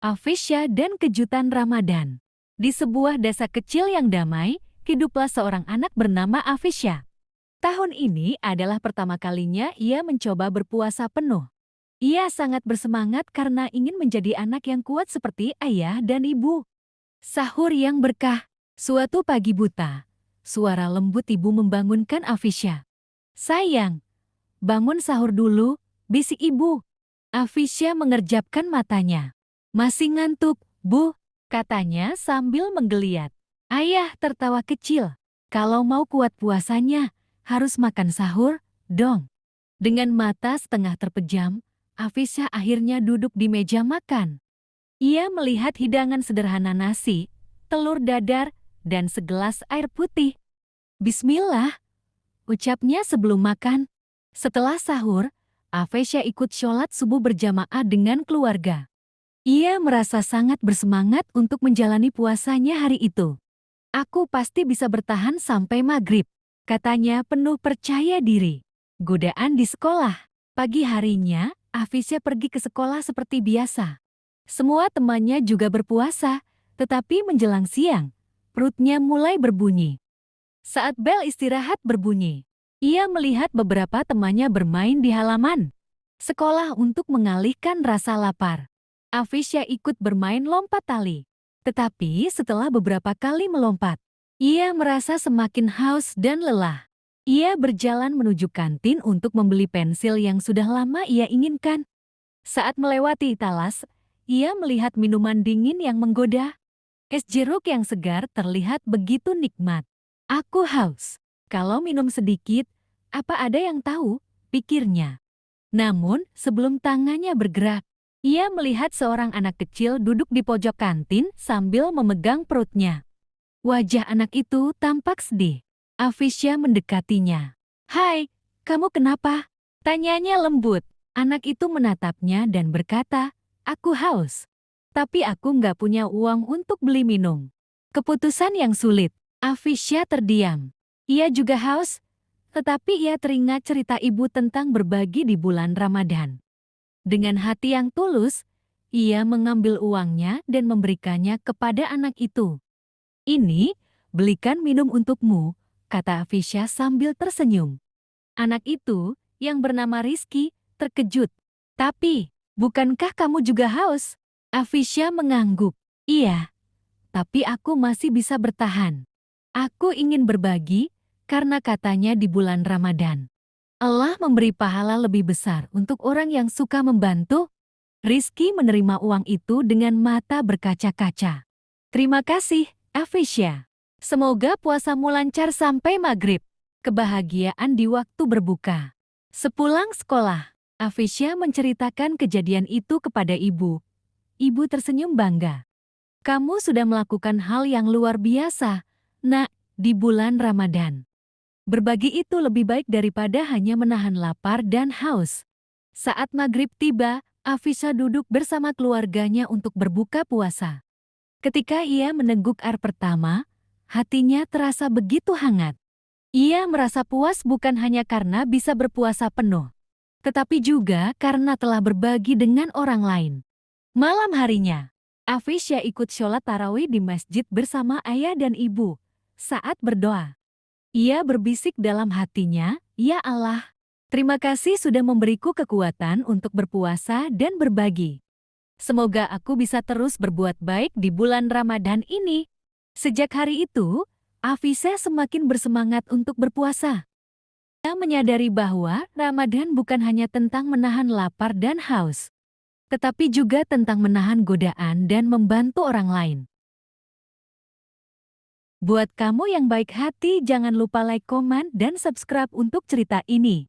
Afisya dan kejutan Ramadan. Di sebuah desa kecil yang damai, hiduplah seorang anak bernama Afisya. Tahun ini adalah pertama kalinya ia mencoba berpuasa penuh. Ia sangat bersemangat karena ingin menjadi anak yang kuat seperti ayah dan ibu. Sahur yang berkah. Suatu pagi buta, suara lembut ibu membangunkan Afisya. "Sayang, bangun sahur dulu," bisik ibu. Afisya mengerjapkan matanya. "Masih ngantuk, Bu," katanya sambil menggeliat. Ayah tertawa kecil. "Kalau mau kuat puasanya, harus makan sahur, dong." Dengan mata setengah terpejam, Afisya akhirnya duduk di meja makan. Ia melihat hidangan sederhana nasi, telur dadar, dan segelas air putih. "Bismillah," ucapnya sebelum makan. Setelah sahur, Afisya ikut sholat subuh berjamaah dengan keluarga. Ia merasa sangat bersemangat untuk menjalani puasanya hari itu. "Aku pasti bisa bertahan sampai maghrib," katanya penuh percaya diri. Godaan di sekolah. Pagi harinya, Afisya pergi ke sekolah seperti biasa. Semua temannya juga berpuasa, tetapi menjelang siang, perutnya mulai berbunyi. Saat bel istirahat berbunyi, ia melihat beberapa temannya bermain di halaman sekolah untuk mengalihkan rasa lapar. Afisya ikut bermain lompat tali. Tetapi setelah beberapa kali melompat, ia merasa semakin haus dan lelah. Ia berjalan menuju kantin untuk membeli pensil yang sudah lama ia inginkan. Saat melewati talas, ia melihat minuman dingin yang menggoda. Es jeruk yang segar terlihat begitu nikmat. "Aku haus. Kalau minum sedikit, apa ada yang tahu?" pikirnya. Namun, sebelum tangannya bergerak, ia melihat seorang anak kecil duduk di pojok kantin sambil memegang perutnya. Wajah anak itu tampak sedih. Afisya mendekatinya. "Hai, kamu kenapa?" tanyanya lembut. Anak itu menatapnya dan berkata, "Aku haus. Tapi aku nggak punya uang untuk beli minum." Keputusan yang sulit. Afisya terdiam. Ia juga haus, tetapi ia teringat cerita ibu tentang berbagi di bulan Ramadan. Dengan hati yang tulus, ia mengambil uangnya dan memberikannya kepada anak itu. "Ini, belikan minum untukmu," kata Afisya sambil tersenyum. Anak itu, yang bernama Rizky, terkejut. "Tapi, bukankah kamu juga haus?" Afisya mengangguk. "Iya, tapi aku masih bisa bertahan. Aku ingin berbagi, karena katanya di bulan Ramadan Allah memberi pahala lebih besar untuk orang yang suka membantu." Rizky menerima uang itu dengan mata berkaca-kaca. "Terima kasih, Afisya. Semoga puasamu lancar sampai maghrib." Kebahagiaan di waktu berbuka. Sepulang sekolah, Afisya menceritakan kejadian itu kepada ibu. Ibu tersenyum bangga. "Kamu sudah melakukan hal yang luar biasa, Nak, di bulan Ramadan. Berbagi itu lebih baik daripada hanya menahan lapar dan haus." Saat maghrib tiba, Afisya duduk bersama keluarganya untuk berbuka puasa. Ketika ia meneguk air pertama, hatinya terasa begitu hangat. Ia merasa puas bukan hanya karena bisa berpuasa penuh, tetapi juga karena telah berbagi dengan orang lain. Malam harinya, Afisya ikut sholat tarawih di masjid bersama ayah dan ibu. Saat berdoa, ia berbisik dalam hatinya, "Ya Allah, terima kasih sudah memberiku kekuatan untuk berpuasa dan berbagi. Semoga aku bisa terus berbuat baik di bulan Ramadan ini." Sejak hari itu, Afisya semakin bersemangat untuk berpuasa. Ia menyadari bahwa Ramadan bukan hanya tentang menahan lapar dan haus, tetapi juga tentang menahan godaan dan membantu orang lain. Buat kamu yang baik hati, jangan lupa like, komen, dan subscribe untuk cerita ini.